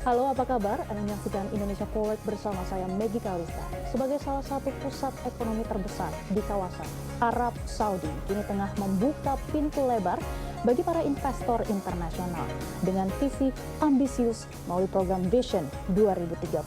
Halo, apa kabar? Anda menyaksikan Indonesia Forward bersama saya Maggie Kalista. Sebagai salah satu pusat ekonomi terbesar di kawasan Arab Saudi, kini tengah membuka pintu lebar bagi para investor internasional dengan visi ambisius melalui program Vision 2030.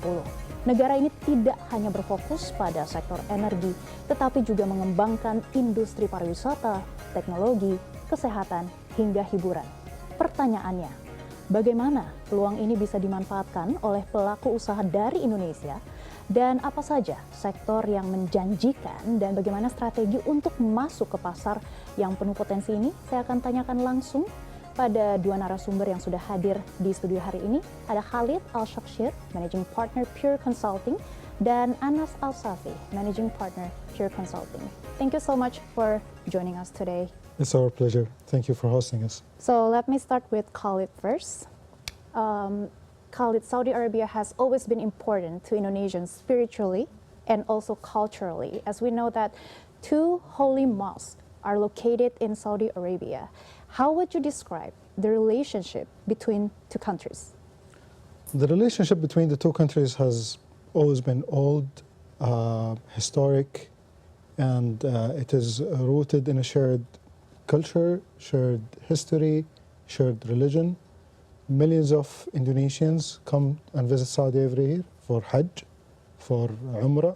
Negara ini tidak hanya berfokus pada sektor energi, tetapi juga mengembangkan industri pariwisata, teknologi, kesehatan, hingga hiburan. Pertanyaannya, bagaimana peluang ini bisa dimanfaatkan oleh pelaku usaha dari Indonesia dan apa saja sektor yang menjanjikan dan bagaimana strategi untuk masuk ke pasar yang penuh potensi ini? Saya akan tanyakan langsung pada dua narasumber yang sudah hadir di studio hari ini. Ada Khalid Al-Shakshir, Managing Partner Pure Consulting, dan Anas Al-Safi, Managing Partner Pure Consulting. Thank you so much for joining us today. It's our pleasure. Thank you for hosting us. So let me start with Khalid first. Khalid, Saudi Arabia has always been important to Indonesians spiritually and also culturally, as we know that two holy mosques are located in Saudi Arabia. How would you describe the relationship between two countries? The relationship between the two countries has always been old, historic, and it is rooted in a shared culture, shared history, shared religion. Millions of Indonesians come and visit Saudi every year for Hajj, for Umrah.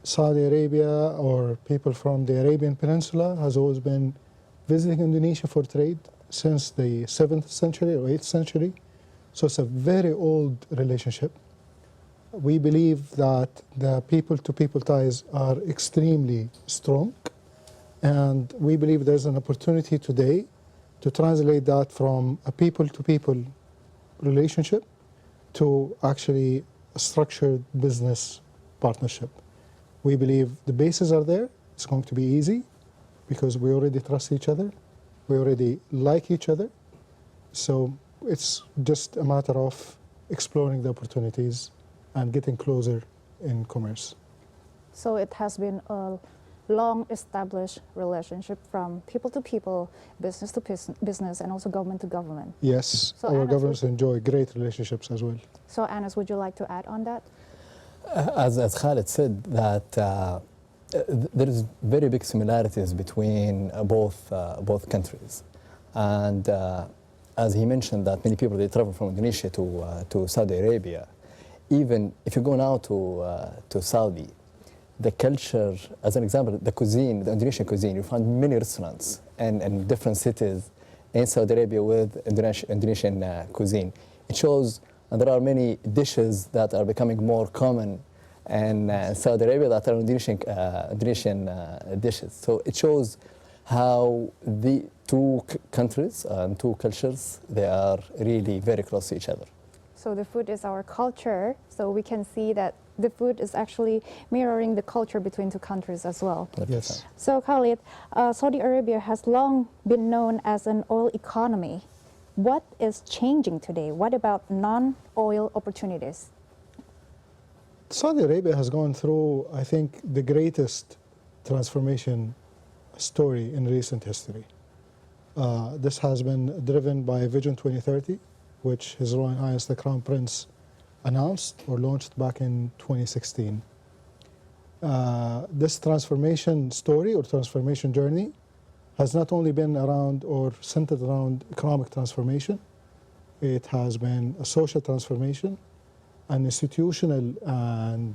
Saudi Arabia, or people from the Arabian Peninsula, has always been visiting Indonesia for trade since the 7th century or 8th century. So it's a very old relationship. We believe that the people-to-people ties are extremely strong, and we believe there's an opportunity today to translate that from a people-to-people relationship to actually a structured business partnership. We believe the bases are there. It's going to be easy because we already trust each other. We already like each other. So it's just a matter of exploring the opportunities and getting closer in commerce. So it has been a long-established relationship from people to people, business to business, and also government to government. Yes, So our Anas, governments enjoy great relationships as well. So Anas, would you like to add on that? As Khalid said, that there is very big similarities between both countries, and as he mentioned, that many people they travel from Indonesia to Saudi Arabia. Even if you go now to Saudi, the culture, as an example, the cuisine, the Indonesian cuisine, you find many restaurants in different cities in Saudi Arabia with Indonesian cuisine. It shows, and there are many dishes that are becoming more common in Saudi Arabia that are Indonesian dishes. So it shows how the two countries and two cultures, they are really very close to each other. So the food is our culture, so we can see that the food is actually mirroring the culture between two countries as well. Yes. So Khalid, Saudi Arabia has long been known as an oil economy. What is changing today? What about non-oil opportunities? Saudi Arabia has gone through, I think, the greatest transformation story in recent history. This has been driven by Vision 2030, which His Royal Highness the Crown Prince announced or launched back in 2016. This transformation story or transformation journey has not only been around or centered around economic transformation, it has been a social transformation, an institutional and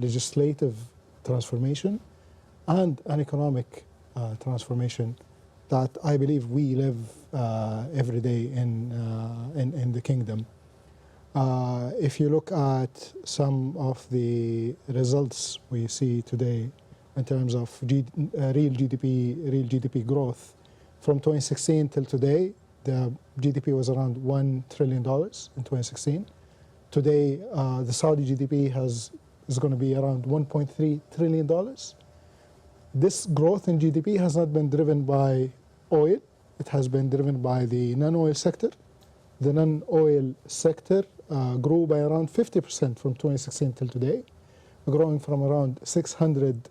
legislative transformation, and an economic transformation that I believe we live every day in the kingdom. If you look at some of the results we see today in terms of real GDP growth, from 2016 till today, the GDP was around $1 trillion in 2016. Today, the Saudi GDP is going to be around $1.3 trillion. This growth in GDP has not been driven by oil. It has been driven by the non-oil sector. The non-oil sector grew by around 50% from 2016 till today, growing from around $600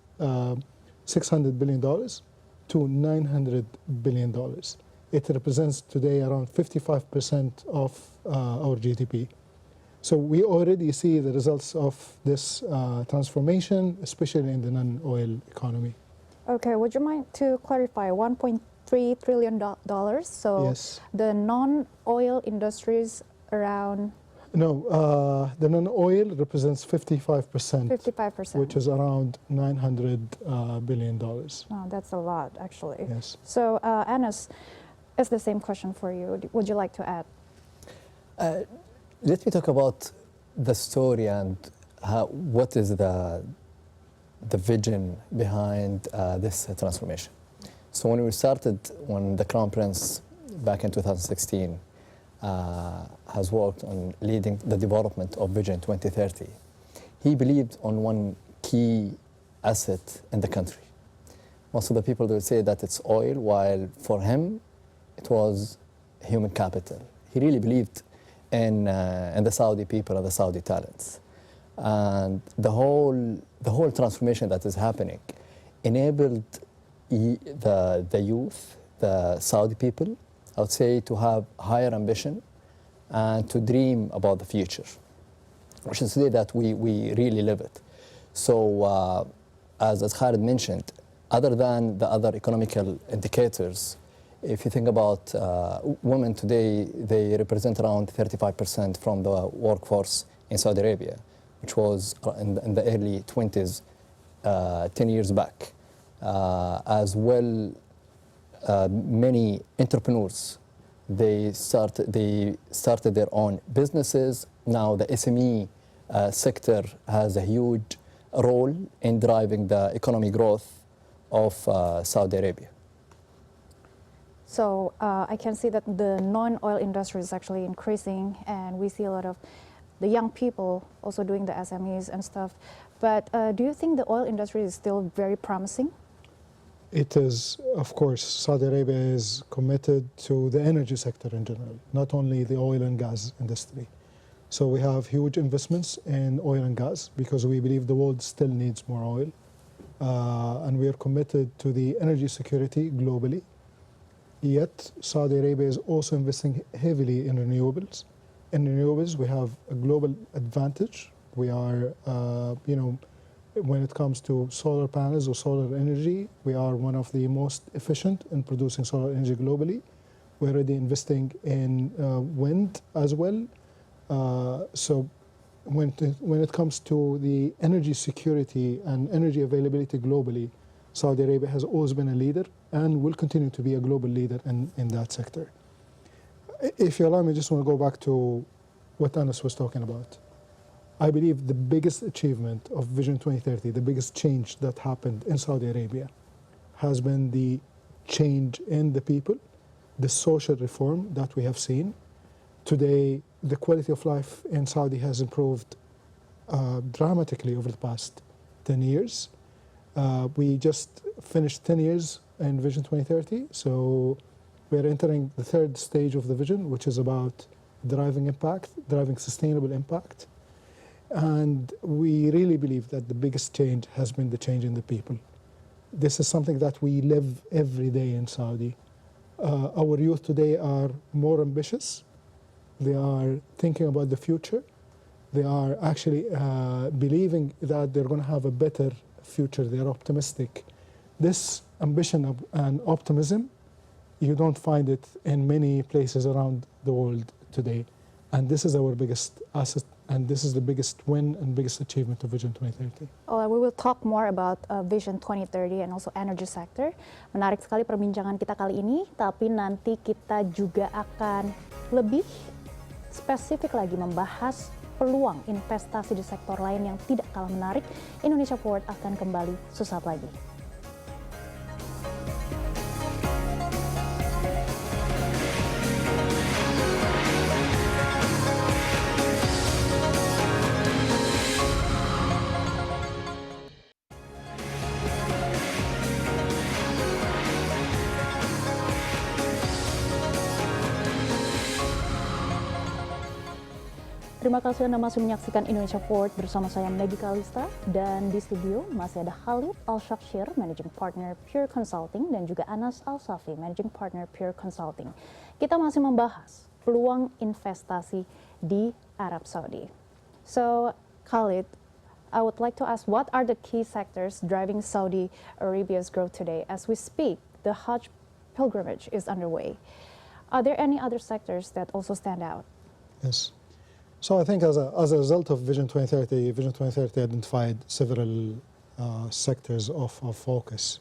billion to $900 billion. It represents today around 55% of our GDP. So we already see the results of this transformation, especially in the non-oil economy. Okay, would you mind to clarify $1.3 trillion? So Yes. the non-oil industries around No, the non-oil represents 55%, 55%. which is around $900 billion. Oh, that's a lot, actually. Yes. So, Anas, it's the same question for you. Would you like to add? Let me talk about the story and what is the vision behind this transformation. So when we started, when the Crown Prince back in 2016 has worked on leading the development of Vision 2030, he believed on one key asset in the country. Most of the people will say that it's oil, while for him it was human capital. He really believed in the Saudi people and the Saudi talents. And the whole transformation that is happening enabled the youth, the Saudi people, I would say, to have higher ambition and to dream about the future, which is today that we really live it. So as Khalid mentioned, other than the other economical indicators, if you think about women today, they represent around 35% from the workforce in Saudi Arabia, which was in the early 20s, 10 years back. As well, many entrepreneurs, they started their own businesses. Now the SME sector has a huge role in driving the economic growth of Saudi Arabia. So I can see that the non-oil industry is actually increasing, and we see a lot of the young people also doing the SMEs and stuff. But do you think the oil industry is still very promising? It is, of course, Saudi Arabia is committed to the energy sector in general, not only the oil and gas industry. So we have huge investments in oil and gas because we believe the world still needs more oil. And we are committed to the energy security globally. Yet, Saudi Arabia is also investing heavily in renewables. In renewables, we have a global advantage. We are, when it comes to solar panels or solar energy, we are one of the most efficient in producing solar energy globally. We're already investing in wind as well. So when it comes to the energy security and energy availability globally, Saudi Arabia has always been a leader and will continue to be a global leader in that sector. If you allow me, I just want to go back to what Anas was talking about. I believe the biggest achievement of Vision 2030, the biggest change that happened in Saudi Arabia, has been the change in the people, the social reform that we have seen. Today, the quality of life in Saudi has improved dramatically over the past 10 years. We just finished 10 years in Vision 2030, so we're entering the third stage of the vision, which is about driving impact, driving sustainable impact. And we really believe that the biggest change has been the change in the people. This is something that we live every day in Saudi. Our youth today are more ambitious. They are thinking about the future. They are actually believing that they're going to have a better future. They're optimistic. This ambition and optimism, you don't find it in many places around the world today. And this is our biggest asset, and this is the biggest win and biggest achievement of Vision 2030. We will talk more about Vision 2030 and also energy sector. Menarik sekali perbincangan kita kali ini, tapi nanti kita juga akan lebih spesifik lagi membahas peluang investasi di sektor lain yang tidak kalah menarik. Indonesia Forward akan kembali sesaat lagi. Terima kasih Anda masih menyaksikan Indonesia Forward bersama saya Maggie Kalista, dan di studio masih ada Khalid Al-Shakshir, Managing Partner Pure Consulting, dan juga Anas Al-Safi, Managing Partner Pure Consulting. Kita masih membahas peluang investasi di Arab Saudi. So, Khalid, I would like to ask, what are the key sectors driving Saudi Arabia's growth today? As we speak, the Hajj pilgrimage is underway. Are there any other sectors that also stand out? Yes. So I think as a result of Vision 2030, Vision 2030 identified several sectors of focus.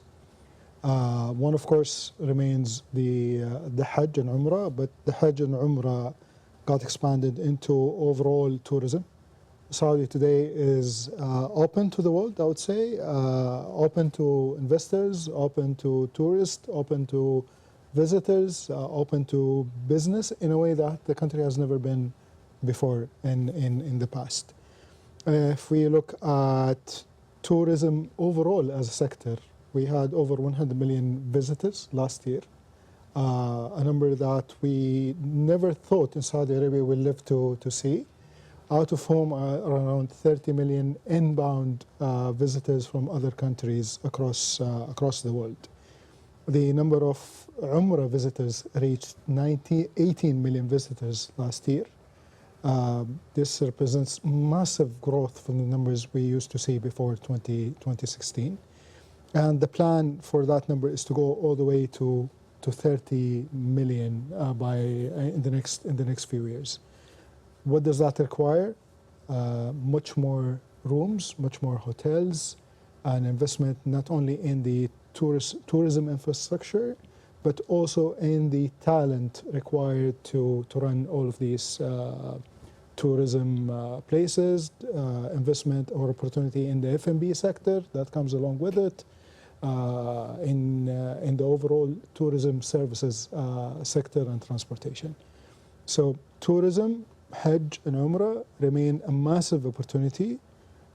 One, of course, remains the Hajj and Umrah, but the Hajj and Umrah got expanded into overall tourism. Saudi today is open to the world, I would say, open to investors, open to tourists, open to visitors, open to business in a way that the country has never been before in the past. If we look at tourism overall as a sector, we had over 100 million visitors last year, a number that we never thought in Saudi Arabia will live to see, out of whom are around 30 million inbound visitors from other countries across the world. The number of Umrah visitors reached 18 million visitors last year. This represents massive growth from the numbers we used to see before 2016. And the plan for that number is to go all the way to 30 million in the next few years. What does that require? Much more rooms, much more hotels, and investment not only in the tourism infrastructure, but also in the talent required to run all of these tourism places, investment or opportunity in the F&B sector that comes along with it, in the overall tourism services sector and transportation. So tourism, Hajj and Umrah remain a massive opportunity,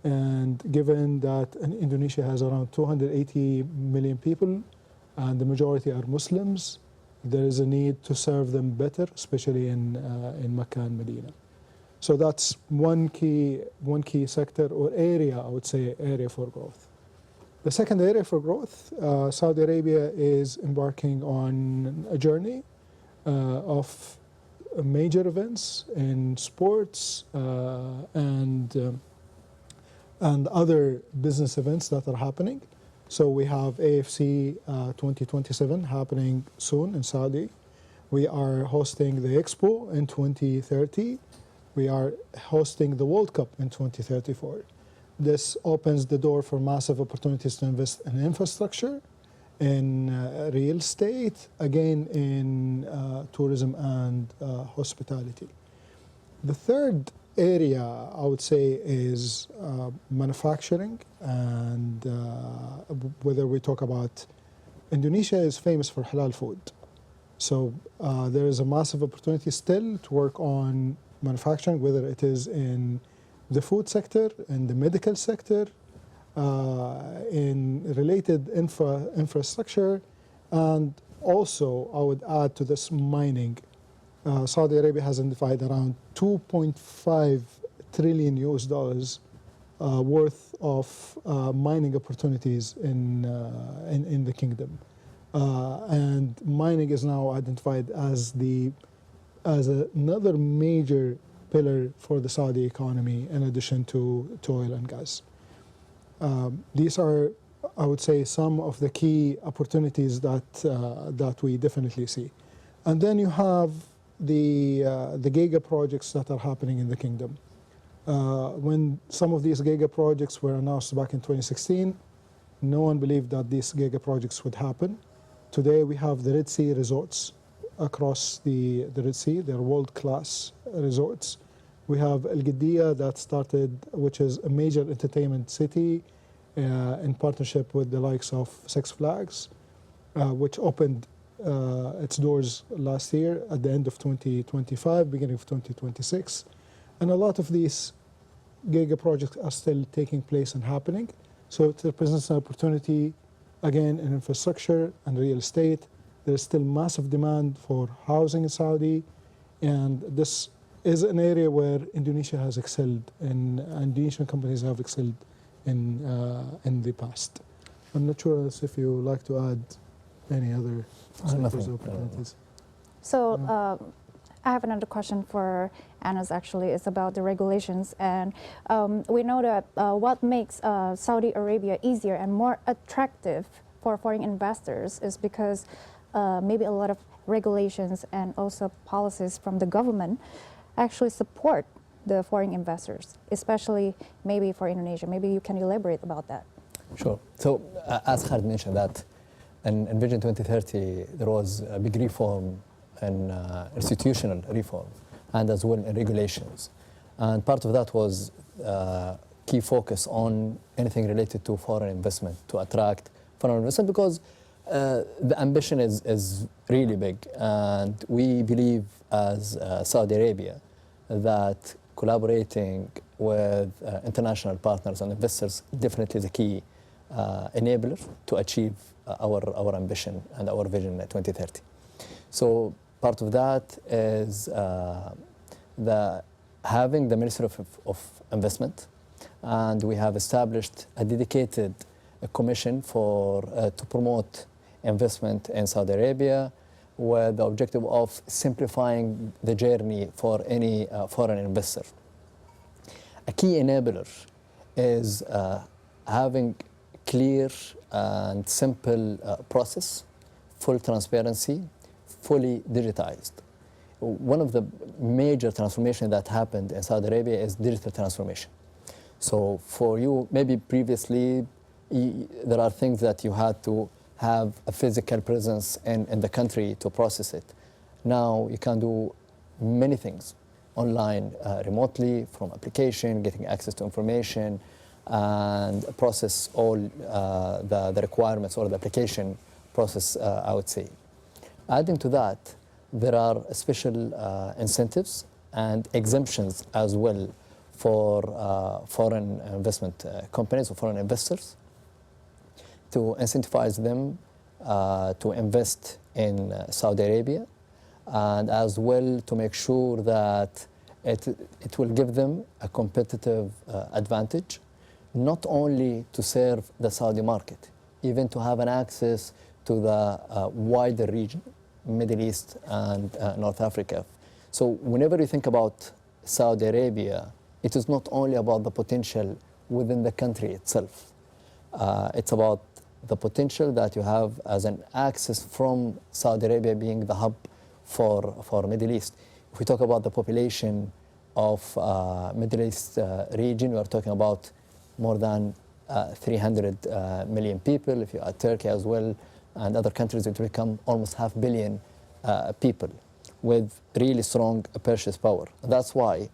and given that Indonesia has around 280 million people and the majority are Muslims, there is a need to serve them better, especially in Mecca and Medina. So that's one key sector or area, I would say, area for growth. The second area for growth, Saudi Arabia is embarking on a journey of major events in sports and other business events that are happening. So we have AFC 2027 happening soon in Saudi. We are hosting the Expo in 2030. We are hosting the World Cup in 2034. This opens the door for massive opportunities to invest in infrastructure, in real estate, again in tourism and hospitality. The third area, I would say, is manufacturing, and whether we talk about Indonesia is famous for halal food. So there is a massive opportunity still to work on manufacturing, whether it is in the food sector, in the medical sector, in related infrastructure, and also I would add to this mining. Saudi Arabia has identified around 2.5 trillion US dollars worth of mining opportunities in the kingdom, and mining is now identified as another major pillar for the Saudi economy in addition to oil and gas. These are, I would say, some of the key opportunities that we definitely see. And then you have the giga projects that are happening in the kingdom. When some of these giga projects were announced back in 2016, no one believed that these giga projects would happen. Today we have the Red Sea resorts across the Red Sea. They're world-class resorts. We have Al Qiddiya that started, which is a major entertainment city in partnership with the likes of Six Flags, which opened its doors last year at the end of 2025, beginning of 2026. And a lot of these giga projects are still taking place and happening. So it represents an opportunity, again, in infrastructure and real estate. There's still massive demand for housing in Saudi, and this is an area where Indonesia has excelled, and Indonesian companies have excelled in the past. I'm not sure if you would like to add any other sectors or opportunities. So I have another question for Anas. Actually, it's about the regulations, and we know that what makes Saudi Arabia easier and more attractive for foreign investors is because maybe a lot of regulations and also policies from the government actually support the foreign investors, especially maybe for Indonesia. Maybe you can elaborate about that. Sure. So as Khalid mentioned that in Vision 2030, there was a big reform in institutional reform and as well in regulations. And part of that was key focus on anything related to foreign investment, to attract foreign investment, because the ambition is really big. And we believe as Saudi Arabia that collaborating with international partners and investors definitely is a key enabler to achieve our ambition and our vision 2030. So part of that is having the Ministry of Investment, and we have established a dedicated commission to promote investment in Saudi Arabia with the objective of simplifying the journey for any foreign investor. A key enabler is having clear and simple process, full transparency, fully digitized. One of the major transformations that happened in Saudi Arabia is digital transformation. So for you, maybe previously, there are things that you had to have a physical presence in the country to process it. Now you can do many things online, remotely, from application, getting access to information, and process all the requirements or the application process, I would say. Adding to that, there are special incentives and exemptions as well for foreign investment companies or foreign investors to incentivize them to invest in Saudi Arabia, and as well to make sure that it will give them a competitive advantage, not only to serve the Saudi market, even to have an access to the wider region, Middle East and North Africa. So whenever you think about Saudi Arabia, it is not only about the potential within the country itself. It's about the potential that you have as an access from Saudi Arabia being the hub for Middle East. If we talk about the population of Middle East region, we are talking about more than 300 million people. If you add Turkey as well and other countries, it will become almost 500 million people with really strong purchase power. That's why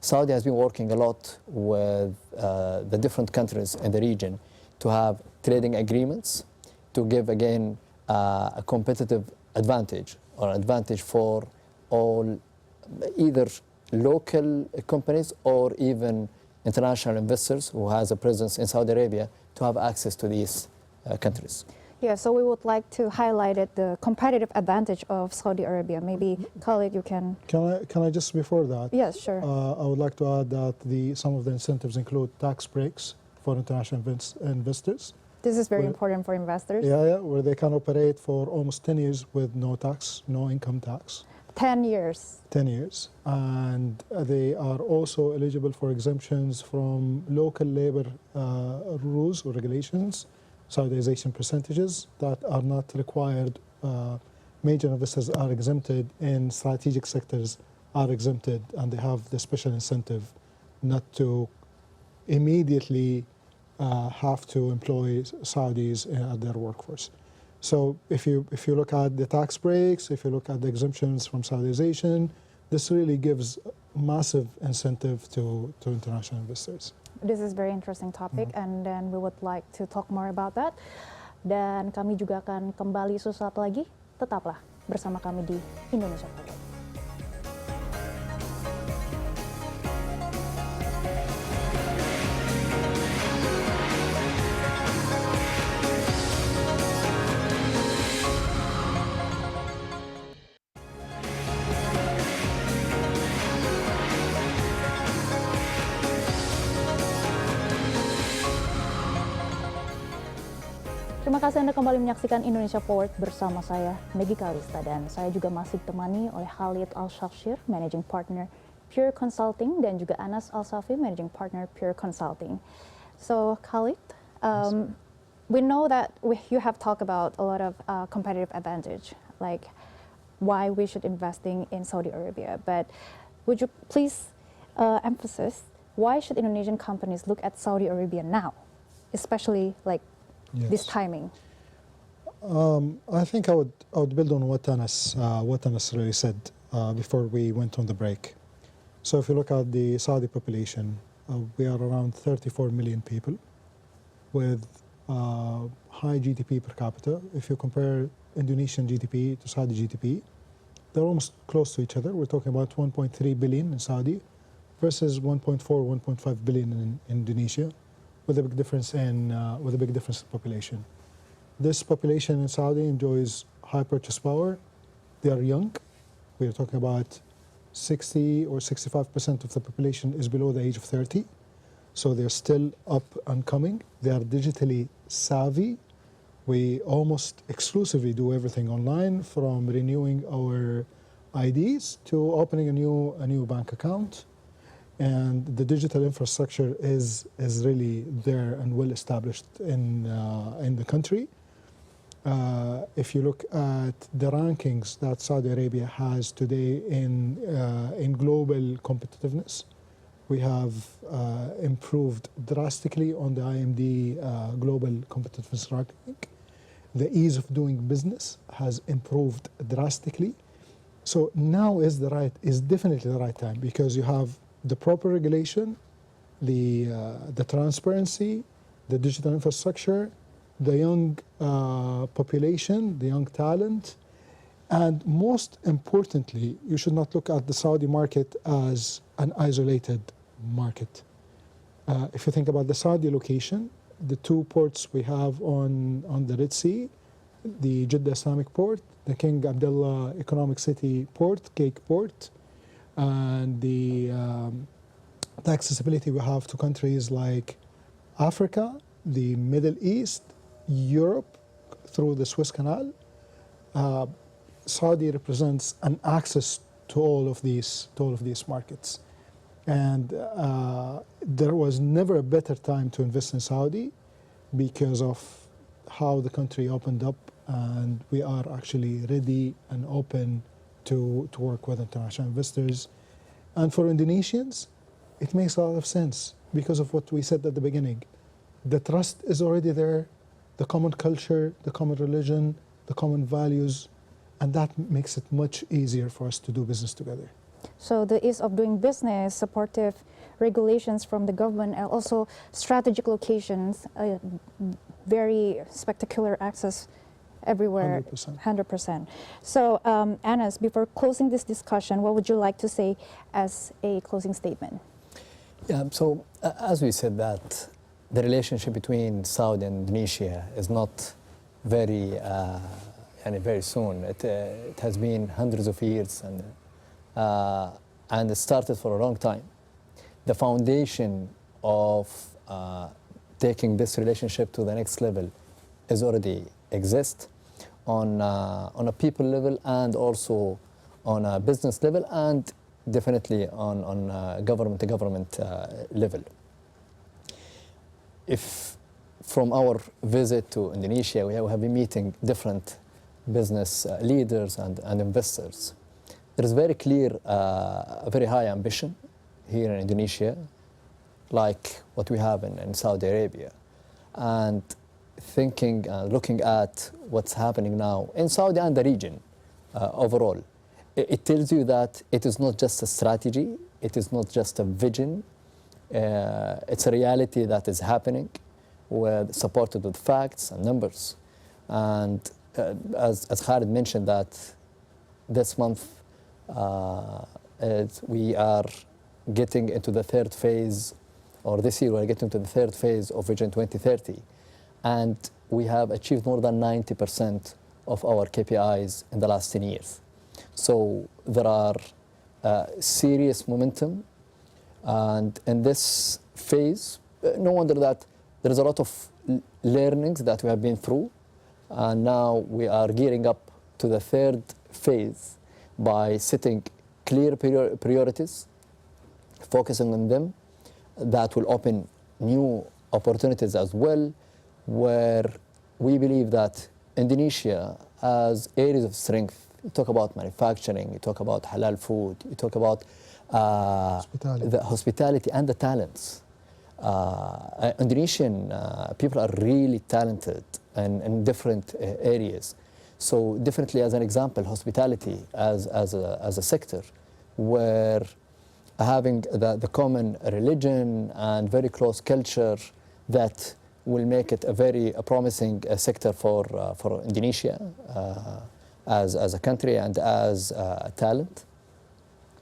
Saudi has been working a lot with the different countries in the region to have trading agreements to give, again, a competitive advantage or advantage for all, either local companies or even international investors who has a presence in Saudi Arabia to have access to these countries. Yeah, so we would like to highlight the competitive advantage of Saudi Arabia. Maybe, Khalid, you can... Can I just, before that? Yes, sure. I would like to add that some of the incentives include tax breaks for international investors. This is very important for investors. Yeah, where they can operate for almost 10 years with no tax, no income tax. 10 years. 10 years. And they are also eligible for exemptions from local labor rules or regulations, Saudization percentages that are not required. Major investors are exempted in strategic sectors, are exempted, and they have the special incentive not to immediately have to employ Saudis at their workforce. So if you look at the tax breaks, if you look at the exemptions from Saudization, this really gives massive incentive to international investors. This is very interesting topic, and then we would like to talk more about that. Dan kami juga akan kembali sesaat lagi. Tetaplah bersama kami di Indonesia Forward. Terima kasih Anda kembali menyaksikan Indonesia Forward bersama saya, Maggie Kalista, dan saya juga masih ditemani oleh Khalid Al-Shafshir, Managing Partner Pure Consulting, dan juga Anas Al-Safi, Managing Partner Pure Consulting. So Khalid, we know that you have talked about a lot of competitive advantage, like why we should investing in Saudi Arabia, but would you please emphasize why should Indonesian companies look at Saudi Arabia now, especially like this timing? I think I would build on what Anas really said before we went on the break. So if you look at the Saudi population, we are around 34 million people with high GDP per capita. If you compare Indonesian GDP to Saudi GDP, they're almost close to each other. We're talking about 1.3 billion in Saudi versus 1.4, 1.5 billion in Indonesia, with a big difference in population. This population in Saudi enjoys high purchase power. They are young. We are talking about 60 or 65% of the population is below the age of 30. So they're still up and coming. They are digitally savvy. We almost exclusively do everything online, from renewing our IDs to opening a new bank account. And the digital infrastructure is really there and well established in the country. If you look at the rankings that Saudi Arabia has today in global competitiveness, we have improved drastically on the IMD global competitiveness ranking. The ease of doing business has improved drastically. So now is definitely the right time, because you have the proper regulation, the transparency, the digital infrastructure, the young population, the young talent, and most importantly, you should not look at the Saudi market as an isolated market. If you think about the Saudi location, the two ports we have on the Red Sea, the Jeddah Islamic Port, the King Abdullah Economic City Port, Cake Port, and the accessibility we have to countries like Africa, the Middle East, Europe through the Suez Canal. Saudi represents an access to all of these markets, and there was never a better time to invest in Saudi because of how the country opened up, and we are actually ready and open to work with international investors. And for Indonesians, it makes a lot of sense because of what we said at the beginning. The trust is already there, the common culture, the common religion, the common values, and that makes it much easier for us to do business together. So the ease of doing business, supportive regulations from the government, and also strategic locations, very spectacular access everywhere. 100%. So Anas, before closing this discussion, what would you like to say as a closing statement? Yeah, so as we said, that the relationship between Saudi and Indonesia is not very soon. It has been hundreds of years, and it started for a long time. The foundation of taking this relationship to the next level is already exist on a people level, and also on a business level, and definitely on government level. If from our visit to Indonesia, we have been meeting different business leaders and investors. There is very clear, a very high ambition here in Indonesia, like what we have in Saudi Arabia. And thinking, looking at what's happening now in Saudi and the region overall, it tells you that it is not just a strategy, it is not just a vision, it's a reality that is happening, supported with facts and numbers. And as Khalid mentioned, that this month we are getting into the third phase, or this year we're getting to the third phase of Vision 2030. And we have achieved more than 90% of our KPIs in the last 10 years. So there are serious momentum. And in this phase, no wonder that there is a lot of learnings that we have been through, and now we are gearing up to the third phase by setting clear priorities, focusing on them, that will open new opportunities as well, where we believe that Indonesia has areas of strength. You talk about manufacturing, you talk about halal food, you talk about the hospitality and the talents. Indonesian people are really talented in different areas. So definitely, as an example, hospitality as a sector, where having the common religion and very close culture, that will make it a very promising sector for Indonesia as a country and as a talent.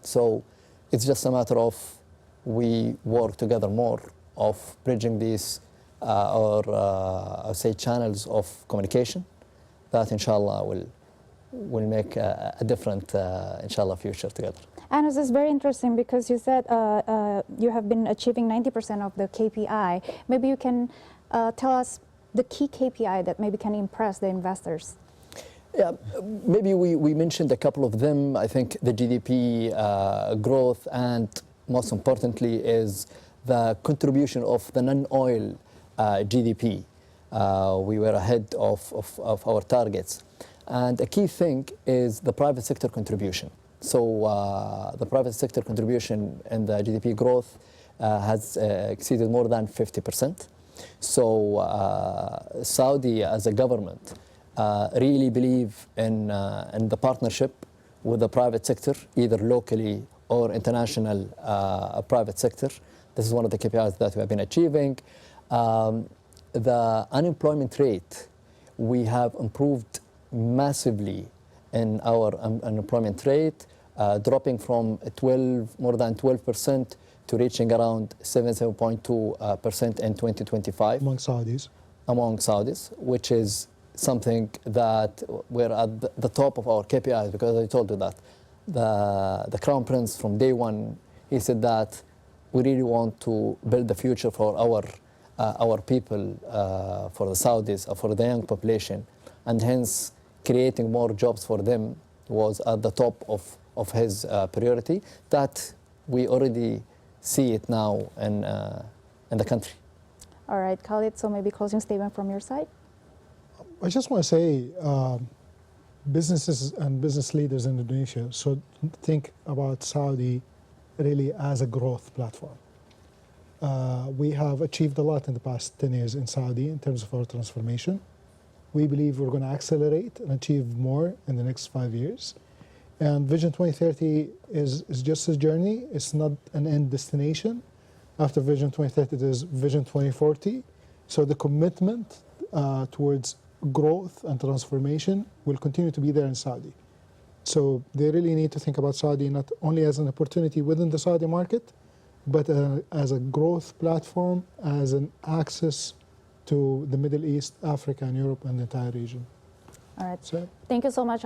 So it's just a matter of we work together more of bridging these or say channels of communication that inshallah will make a different inshallah future together. And this is very interesting because you said you have been achieving 90% of the KPI. Maybe you can tell us the key KPI that maybe can impress the investors. Yeah, maybe we mentioned a couple of them. I think the GDP growth, and most importantly is the contribution of the non-oil GDP. We were ahead of our targets. And a key thing is the private sector contribution. So the private sector contribution in the GDP growth has exceeded more than 50%. So Saudi as a government really believe in the partnership with the private sector, either locally or international private sector. This is one of the KPIs that we have been achieving. The unemployment rate, we have improved massively in our unemployment rate, dropping from more than 12% to reaching around 7.2% in 2025. Among Saudis, which is something that we're at the top of our KPIs, because I told you that the Crown Prince from day one, he said that we really want to build the future for our people, for the Saudis, for the young population, and hence creating more jobs for them was at the top of his priority. That we already see it now in the country. All right, Khalid, so maybe closing statement from your side? I just want to say businesses and business leaders in Indonesia should think about Saudi really as a growth platform. We have achieved a lot in the past 10 years in Saudi in terms of our transformation. We believe we're going to accelerate and achieve more in the next 5 years. And Vision 2030 is just a journey. It's not an end destination. After Vision 2030, there's Vision 2040. So the commitment towards growth and transformation will continue to be there in Saudi. So they really need to think about Saudi not only as an opportunity within the Saudi market, but as a growth platform, as an access to the Middle East, Africa, and Europe, and the entire region. All right. So, thank you so much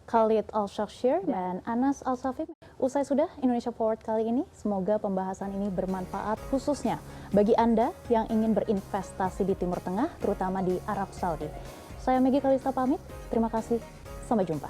Khalid Al-Shakshir dan Anas Al-Safif. Usai sudah Indonesia Forward kali ini, semoga pembahasan ini bermanfaat khususnya bagi Anda yang ingin berinvestasi di Timur Tengah, terutama di Arab Saudi. Saya Maggie Kalista pamit, terima kasih, sampai jumpa.